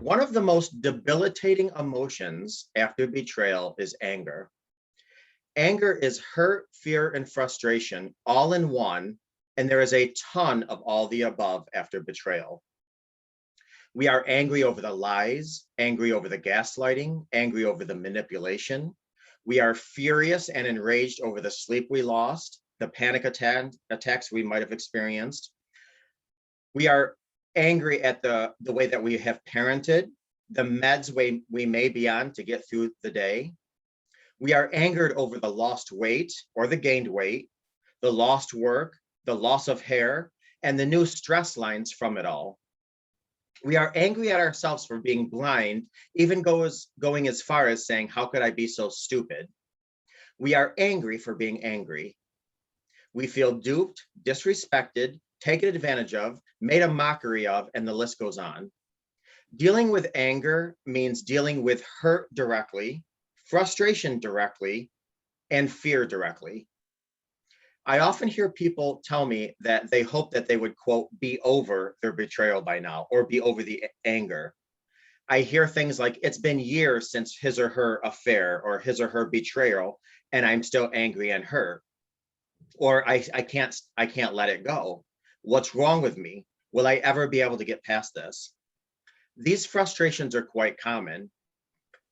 One of the most debilitating emotions after betrayal is anger. Anger is hurt, fear, and frustration all in one, and there is a ton of all the above after betrayal. We are angry over the lies, angry over the gaslighting, angry over the manipulation. We are furious and enraged over the sleep we lost, the attacks we might have experienced. We are angry at the way that we have parented, the meds we may be on to get through the day. We are angered over the lost weight or the gained weight, the lost work, the loss of hair, and the new stress lines from it all. We are angry at ourselves for being blind, even going as far as saying, how could I be so stupid? We are angry for being angry. We feel duped, disrespected, taken advantage of, made a mockery of, and the list goes on. Dealing with anger means dealing with hurt directly, frustration directly, and fear directly. I often hear people tell me that they hope that they would, quote, be over their betrayal by now or be over the anger. I hear things like, it's been years since his or her affair or his or her betrayal, and I'm still angry and hurt. Or I can't let it go. What's wrong with me? Will I ever be able to get past this? These frustrations are quite common.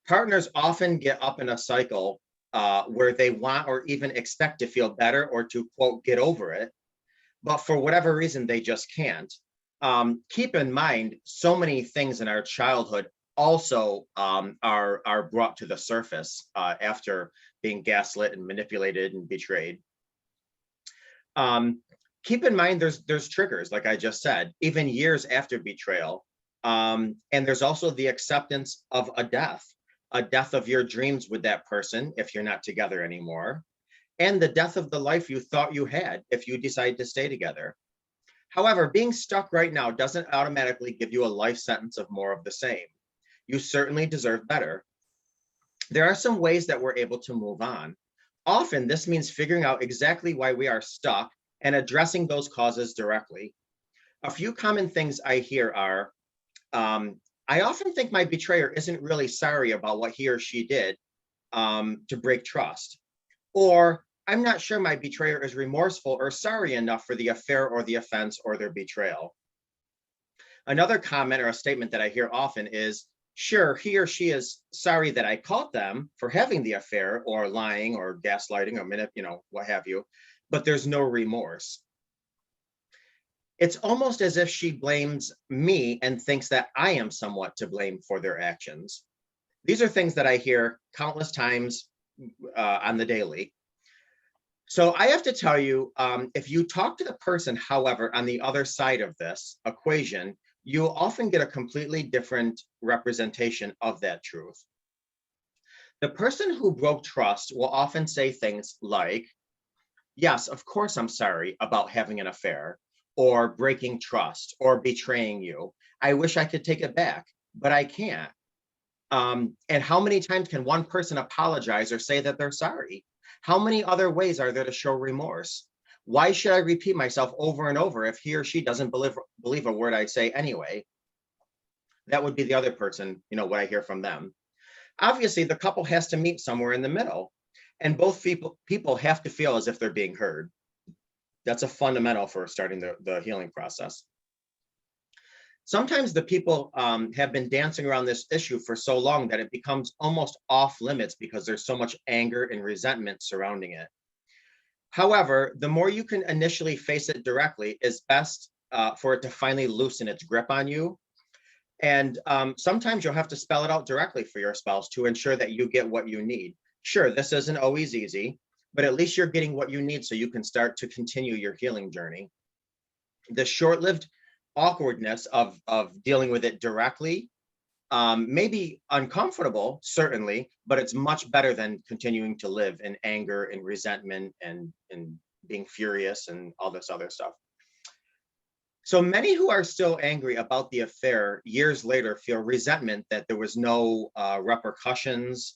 Partners often get up in a cycle where they want or even expect to feel better or to, quote, get over it. But for whatever reason, they just can't. Keep in mind, so many things in our childhood also are brought to the surface after being gaslit and manipulated and betrayed. Keep in mind, there's triggers, like I just said, even years after betrayal. And there's also the acceptance of a death of your dreams with that person if you're not together anymore, and the death of the life you thought you had if you decide to stay together. However, being stuck right now doesn't automatically give you a life sentence of more of the same. You certainly deserve better. There are some ways that we're able to move on. Often, this means figuring out exactly why we are stuck and addressing those causes directly. A few common things I hear are, I often think my betrayer isn't really sorry about what he or she did to break trust. Or, I'm not sure my betrayer is remorseful or sorry enough for the affair or the offense or their betrayal. Another comment or a statement that I hear often is, sure, he or she is sorry that I caught them for having the affair or lying or gaslighting or what have you, but there's no remorse. It's almost as if she blames me and thinks that I am somewhat to blame for their actions. These are things that I hear countless times on the daily. So I have to tell you, if you talk to the person, however, on the other side of this equation, you'll often get a completely different representation of that truth. The person who broke trust will often say things like, yes, of course I'm sorry about having an affair, or breaking trust, or betraying you. I wish I could take it back, but I can't. And how many times can one person apologize or say that they're sorry? How many other ways are there to show remorse? Why should I repeat myself over and over if he or she doesn't believe a word I say anyway? That would be the other person, what I hear from them. Obviously, the couple has to meet somewhere in the middle, and both people have to feel as if they're being heard. That's a fundamental for starting the healing process. Sometimes the people have been dancing around this issue for so long that it becomes almost off limits because there's so much anger and resentment surrounding it. However, the more you can initially face it directly is best for it to finally loosen its grip on you. And sometimes you'll have to spell it out directly for your spouse to ensure that you get what you need. Sure, this isn't always easy, but at least you're getting what you need so you can start to continue your healing journey. The short-lived awkwardness of dealing with it directly may be uncomfortable, certainly, but it's much better than continuing to live in anger and resentment and being furious and all this other stuff. So many who are still angry about the affair years later feel resentment that there was no repercussions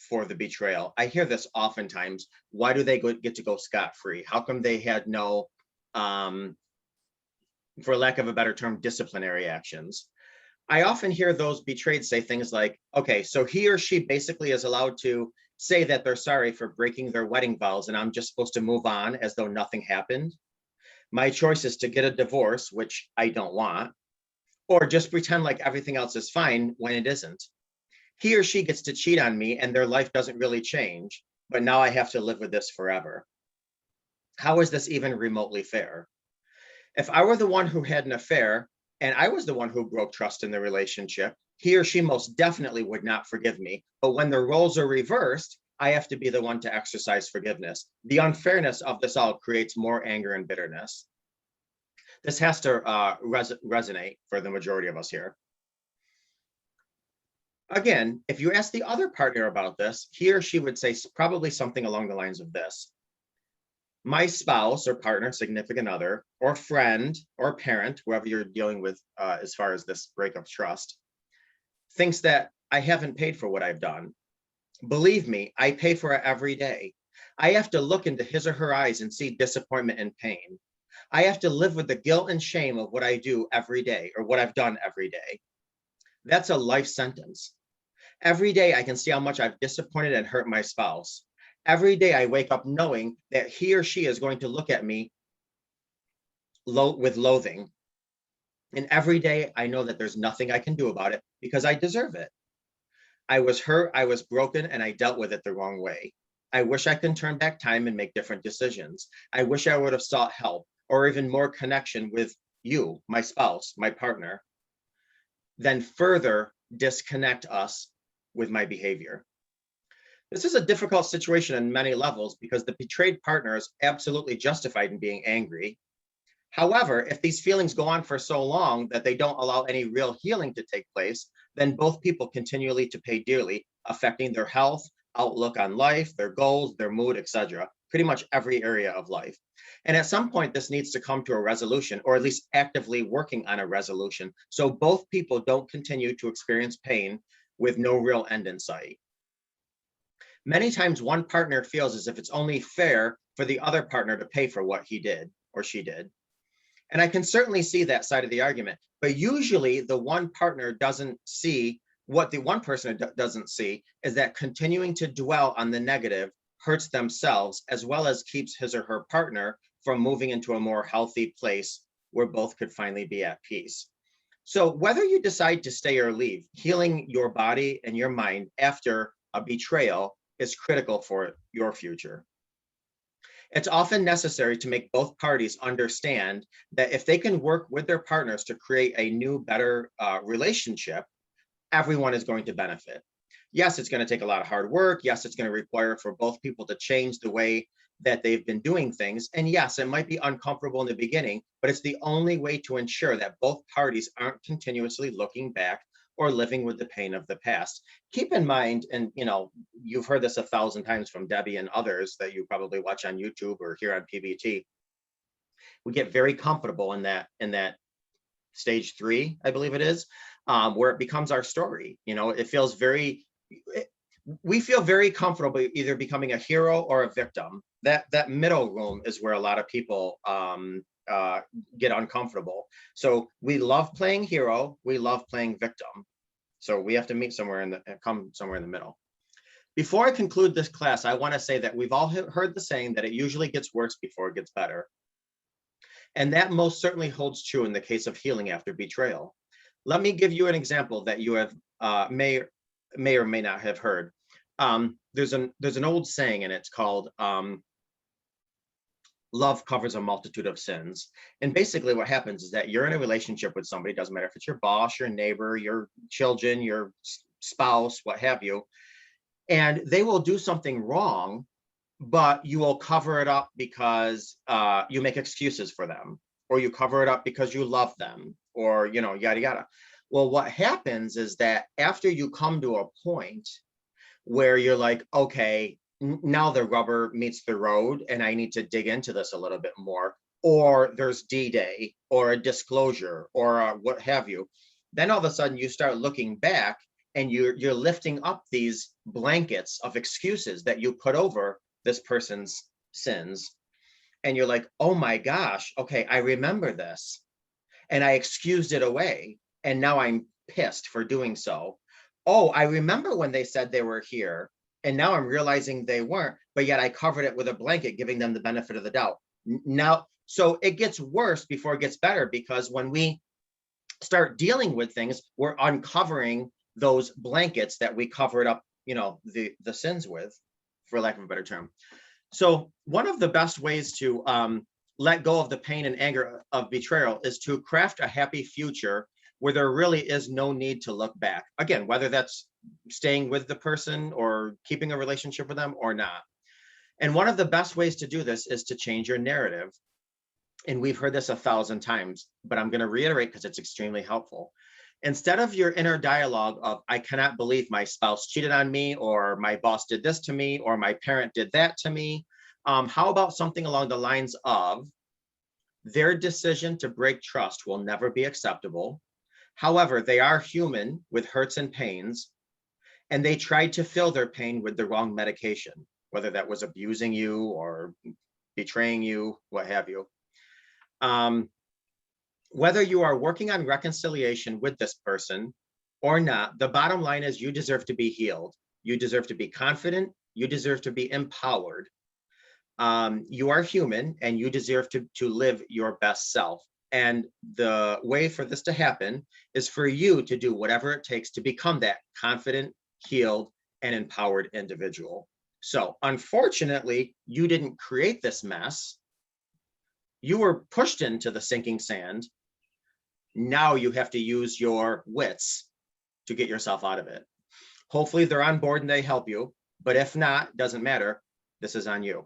for the betrayal. I hear this oftentimes. Why do they get to go scot-free? How come they had no, for lack of a better term, disciplinary actions? I often hear those betrayed say things like, okay, so he or she basically is allowed to say that they're sorry for breaking their wedding vows, and I'm just supposed to move on as though nothing happened. My choice is to get a divorce, which I don't want, or just pretend like everything else is fine when it isn't. He or she gets to cheat on me and their life doesn't really change, but now I have to live with this forever. How is this even remotely fair? If I were the one who had an affair and I was the one who broke trust in the relationship, he or she most definitely would not forgive me. But when the roles are reversed, I have to be the one to exercise forgiveness. The unfairness of this all creates more anger and bitterness. This has to resonate for the majority of us here. Again, if you ask the other partner about this, he or she would say probably something along the lines of this. My spouse or partner, significant other, or friend or parent, whoever you're dealing with as far as this break of trust, thinks that I haven't paid for what I've done. Believe me, I pay for it every day. I have to look into his or her eyes and see disappointment and pain. I have to live with the guilt and shame of what I do every day or what I've done every day. That's a life sentence. Every day I can see how much I've disappointed and hurt my spouse. Every day I wake up knowing that he or she is going to look at me with loathing. And every day I know that there's nothing I can do about it because I deserve it. I was hurt, I was broken, and I dealt with it the wrong way. I wish I could turn back time and make different decisions. I wish I would have sought help or even more connection with you, my spouse, my partner, than further disconnect us with my behavior. This is a difficult situation on many levels because the betrayed partner is absolutely justified in being angry. However, if these feelings go on for so long that they don't allow any real healing to take place, then both people continually to pay dearly, affecting their health, outlook on life, their goals, their mood, etc., pretty much every area of life. And at some point, this needs to come to a resolution, or at least actively working on a resolution, so both people don't continue to experience pain with no real end in sight. Many times one partner feels as if it's only fair for the other partner to pay for what he did or she did. And I can certainly see that side of the argument, but usually the one partner doesn't see what the one person doesn't see is that continuing to dwell on the negative hurts themselves as well as keeps his or her partner from moving into a more healthy place where both could finally be at peace. So whether you decide to stay or leave, healing your body and your mind after a betrayal is critical for your future. It's often necessary to make both parties understand that if they can work with their partners to create a new, better relationship, everyone is going to benefit. Yes, it's going to take a lot of hard work. Yes, it's going to require for both people to change the way that they've been doing things. And yes, it might be uncomfortable in the beginning, but it's the only way to ensure that both parties aren't continuously looking back or living with the pain of the past. Keep in mind, and you've heard this 1,000 times from Debbie and others that you probably watch on YouTube or hear on PBT. We get very comfortable in that stage 3, I believe it is, where it becomes our story. It feels we feel very comfortable either becoming a hero or a victim. That middle room is where a lot of people get uncomfortable. So we love playing hero, we love playing victim. So we have to meet come somewhere in the middle. Before I conclude this class, I want to say that we've all heard the saying that it usually gets worse before it gets better. And that most certainly holds true in the case of healing after betrayal. Let me give you an example that you have may or may not have heard. There's an old saying, and it's called love covers a multitude of sins. And basically what happens is that you're in a relationship with somebody, doesn't matter if it's your boss, your neighbor, your children, your spouse, what have you, and they will do something wrong, but you will cover it up because you make excuses for them, or you cover it up because you love them, or yada yada. Well, what happens is that after you come to a point where you're like, okay, now the rubber meets the road and I need to dig into this a little bit more, or there's D-Day or a disclosure or what have you, then all of a sudden you start looking back and you're lifting up these blankets of excuses that you put over this person's sins. And you're like, oh my gosh, okay, I remember this. And I excused it away. And now I'm pissed for doing so. Oh, I remember when they said they were here, and now I'm realizing they weren't, but yet I covered it with a blanket, giving them the benefit of the doubt. Now, so it gets worse before it gets better, because when we start dealing with things, we're uncovering those blankets that we covered up, the sins with, for lack of a better term. So one of the best ways to let go of the pain and anger of betrayal is to craft a happy future where there really is no need to look back. Again, whether that's staying with the person or keeping a relationship with them or not. And one of the best ways to do this is to change your narrative. And we've heard this 1,000 times, but I'm going to reiterate because it's extremely helpful. Instead of your inner dialogue of, I cannot believe my spouse cheated on me, or my boss did this to me, or my parent did that to me, how about something along the lines of, their decision to break trust will never be acceptable. However, they are human with hurts and pains, and they tried to fill their pain with the wrong medication, whether that was abusing you or betraying you, what have you. Whether you are working on reconciliation with this person or not, the bottom line is you deserve to be healed. You deserve to be confident. You deserve to be empowered. You are human, and you deserve to live your best self. And the way for this to happen is for you to do whatever it takes to become that confident, healed, and empowered individual. So unfortunately, you didn't create this mess. You were pushed into the sinking sand. Now you have to use your wits to get yourself out of it. Hopefully they're on board and they help you, but if not, doesn't matter. This is on you.